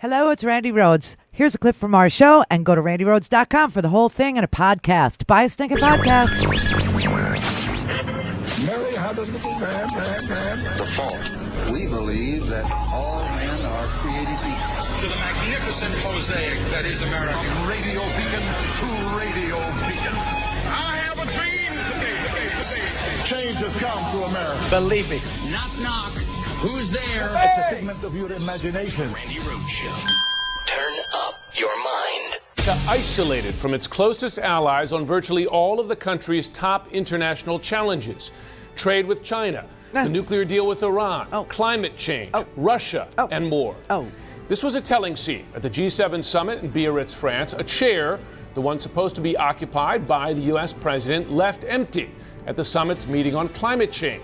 Hello, it's Randi Rhodes. Here's a clip from our show, and go to randirhodes.com for the whole thing and a podcast. Buy a stinking podcast. Mary had a little man. The fall. We believe that all men are created equal. To the magnificent mosaic that is America. From radio beacon to radio beacon. I have a dream today. Change has come to America. Believe me. Knock, knock. Who's there? It's a figment of your imagination. Randi Rhodes Show. Turn up your mind. Isolated from its closest allies on virtually all of the country's top international challenges. Trade with China, the nuclear deal with Iran, climate change, Russia, and more. This was a telling scene at the G7 summit in Biarritz, France. A chair, the one supposed to be occupied by the U.S. president, left empty at the summit's meeting on climate change.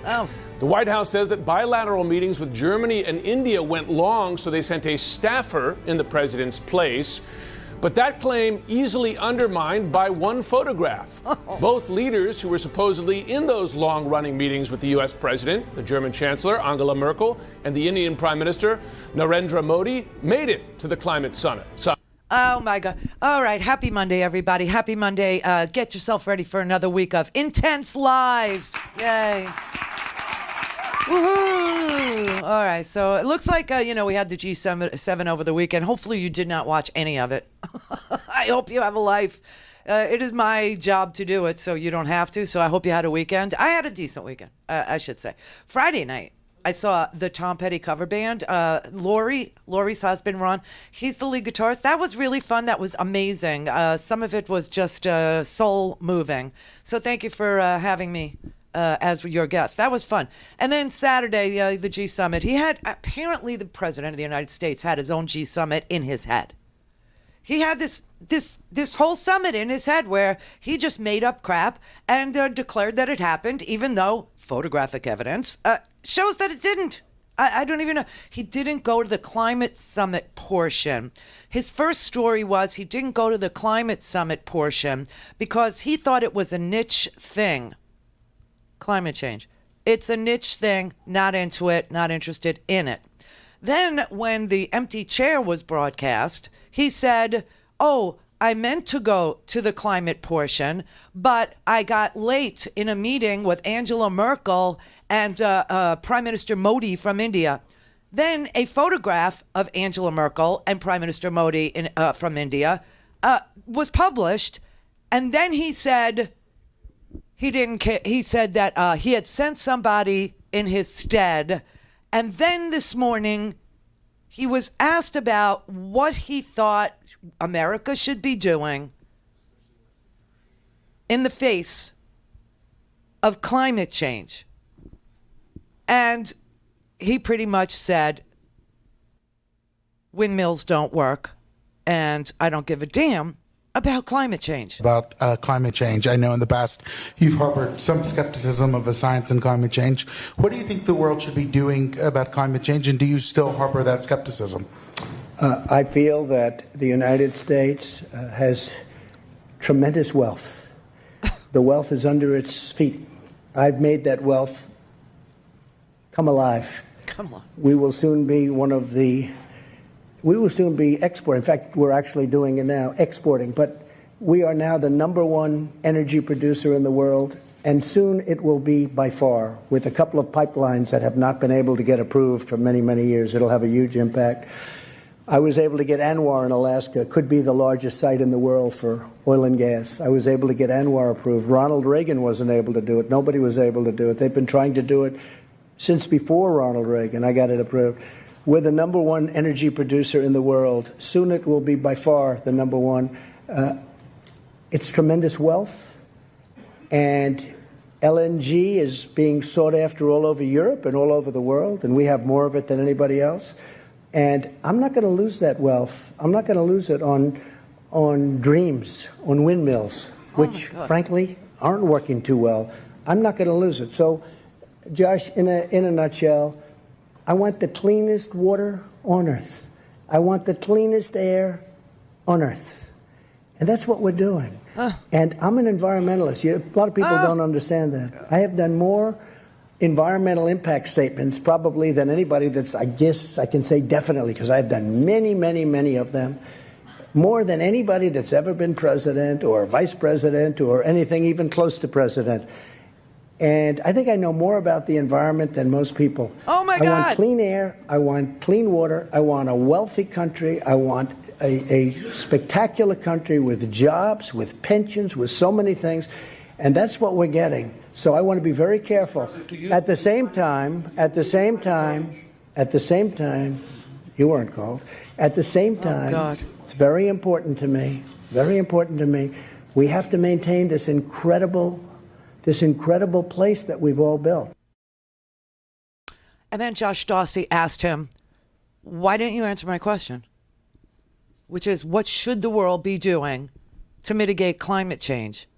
The White House says that bilateral meetings with Germany and India went long, so they sent a staffer in the president's place. But that claim easily undermined by one photograph. Both leaders who were supposedly in those long-running meetings with the U.S. president, the German Chancellor Angela Merkel, and the Indian Prime Minister Narendra Modi, made it to the climate summit. Oh, my God. All right. Happy Monday, everybody. Happy Monday. Get yourself ready for another week of intense lies. Yay. Woohoo! All right, so it looks like, we had the G7 over the weekend. Hopefully you did not watch any of it. I hope you have a life. It is my job to do it, so you don't have to. So I hope you had a weekend. I had a decent weekend, I should say. Friday night, I saw the Tom Petty cover band. Lori's husband, Ron, he's the lead guitarist. That was really fun. That was amazing. Some of it was just soul moving. So thank you for having me as your guest. That was fun. And then Saturday, the G Summit, apparently the president of the United States had his own G Summit in his head. He had this whole summit in his head where he just made up crap and declared that it happened, even though photographic evidence shows that it didn't. I don't even know. He didn't go to the climate summit portion. His first story was he didn't go to the climate summit portion because he thought it was a niche thing. Climate change. It's a niche thing, not into it, not interested in it. Then when the empty chair was broadcast, he said, I meant to go to the climate portion, but I got late in a meeting with Angela Merkel and Prime Minister Modi from India. Then a photograph of Angela Merkel and Prime Minister Modi from India was published, and then he said he didn't care. He said that he had sent somebody in his stead. And then this morning, he was asked about what he thought America should be doing in the face of climate change. And he pretty much said, windmills don't work, and I don't give a damn about climate change. About climate change. I know in the past you've harbored some skepticism of a science and climate change. What do you think the world should be doing about climate change, and do you still harbor that skepticism? I feel that the United States has tremendous wealth. The wealth is under its feet. I've made that wealth come alive. Come on. We will soon be exporting. In fact, we're actually doing it now, exporting. But we are now the #1 energy producer in the world, and soon it will be by far, with a couple of pipelines that have not been able to get approved for many, many years. It'll have a huge impact. I was able to get ANWR in Alaska, could be the largest site in the world for oil and gas. I was able to get ANWR approved. Ronald Reagan wasn't able to do it. Nobody was able to do it. They've been trying to do it since before Ronald Reagan. I got it approved. We're the #1 energy producer in the world. Soon it will be by far the #1. It's tremendous wealth, and LNG is being sought after all over Europe and all over the world, and we have more of it than anybody else. And I'm not going to lose that wealth. I'm not going to lose it on dreams, on windmills, which, frankly, aren't working too well. I'm not going to lose it. So, Josh, in a nutshell, I want the cleanest water on earth. I want the cleanest air on earth. And that's what we're doing. And I'm an environmentalist. A lot of people don't understand that. I have done more environmental impact statements probably than anybody that's, I guess I can say definitely, because I've done many, many, many of them, more than anybody that's ever been president or vice president or anything even close to president. And I think I know more about the environment than most people. Oh, my God. I want clean air. I want clean water. I want a wealthy country. I want a spectacular country with jobs, with pensions, with so many things. And that's what we're getting. So I want to be very careful. At the same time, you weren't called. At the same time, it's very important to me, we have to maintain this incredible place that we've all built. And then Josh Dawsey asked him, why didn't you answer my question? Which is, what should the world be doing to mitigate climate change?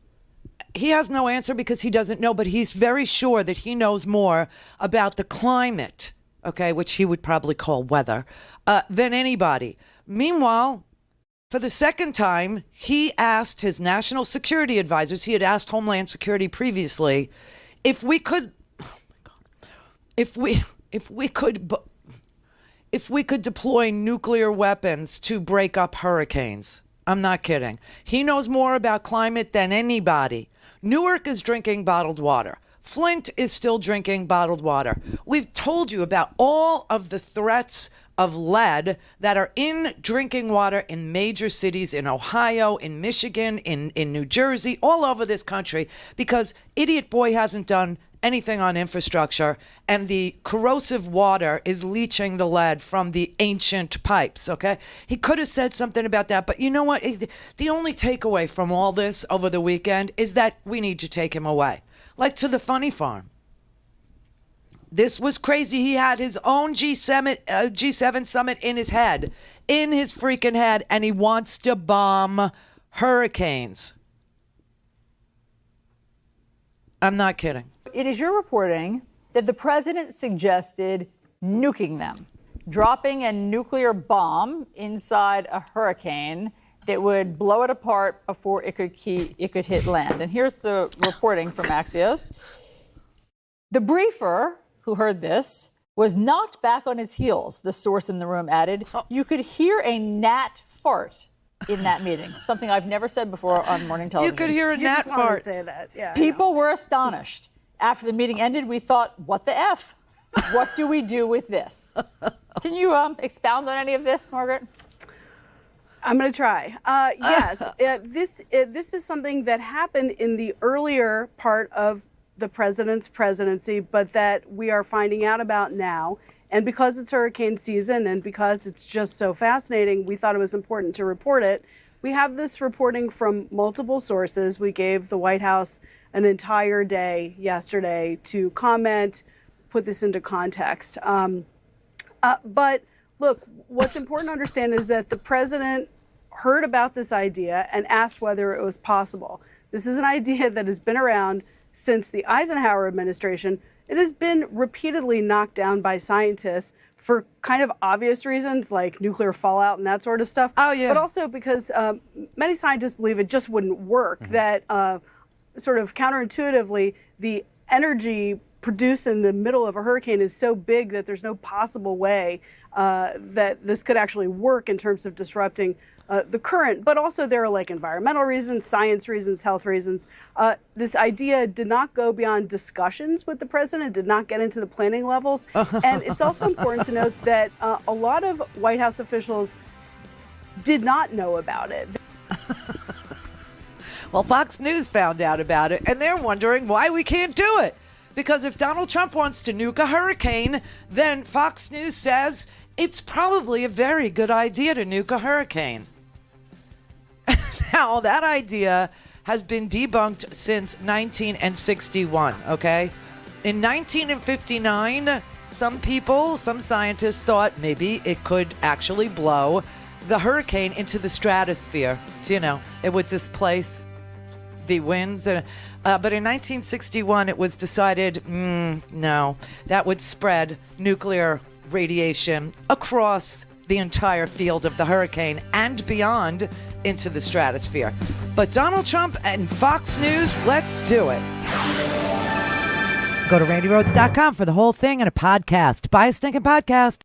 He has no answer because he doesn't know, but he's very sure that he knows more about the climate, okay, which he would probably call weather, than anybody. Meanwhile, for the second time, he asked his national security advisors, he had asked Homeland Security previously, if we could deploy nuclear weapons to break up hurricanes. I'm not kidding. He knows more about climate than anybody. Newark is drinking bottled water. Flint is still drinking bottled water. We've told you about all of the threats of lead that are in drinking water in major cities in Ohio, in Michigan, in New Jersey, all over this country, because Idiot Boy hasn't done anything on infrastructure, and the corrosive water is leaching the lead from the ancient pipes, okay? He could have said something about that, but you know what? The only takeaway from all this over the weekend is that we need to take him away, like to the funny farm. This was crazy. He had his own G7 summit in his head, in his freaking head, and he wants to bomb hurricanes. I'm not kidding. It is your reporting that the president suggested nuking them, dropping a nuclear bomb inside a hurricane that would blow it apart before it could hit land. And here's the reporting from Axios. The briefer, who heard this, was knocked back on his heels, the source in the room added. You could hear a gnat fart in that meeting, something I've never said before on morning television. You could hear a gnat fart. Say that. Yeah, People were astonished. After the meeting ended, we thought, what the F? What do we do with this? Can you expound on any of this, Margaret? I'm going to try. Yes, this is something that happened in the earlier part of the president's presidency, but that we are finding out about now. And because it's hurricane season and because it's just so fascinating, we thought it was important to report it. We have this reporting from multiple sources. We gave the White House an entire day yesterday to comment, put this into context. But look, what's important to understand is that the president heard about this idea and asked whether it was possible. This is an idea that has been around since the Eisenhower administration. It has been repeatedly knocked down by scientists for kind of obvious reasons like nuclear fallout and that sort of stuff. Oh, yeah. But also because many scientists believe it just wouldn't work, that sort of counterintuitively, the energy produced in the middle of a hurricane is so big that there's no possible way that this could actually work in terms of disrupting the current. But also there are like environmental reasons, science reasons, health reasons. This idea did not go beyond discussions with the president, did not get into the planning levels. And it's also important to note that a lot of White House officials did not know about it. Well, Fox News found out about it, and they're wondering why we can't do it. Because if Donald Trump wants to nuke a hurricane, then Fox News says it's probably a very good idea to nuke a hurricane. Now, that idea has been debunked since 1961, okay? In 1959, some scientists thought maybe it could actually blow the hurricane into the stratosphere. So, you know, it would displace the winds. But in 1961, it was decided, no, that would spread nuclear radiation across the entire field of the hurricane and beyond into the stratosphere. But Donald Trump and Fox News, let's do it. Go to randyrhodes.com for the whole thing and a podcast. Buy a stinking podcast.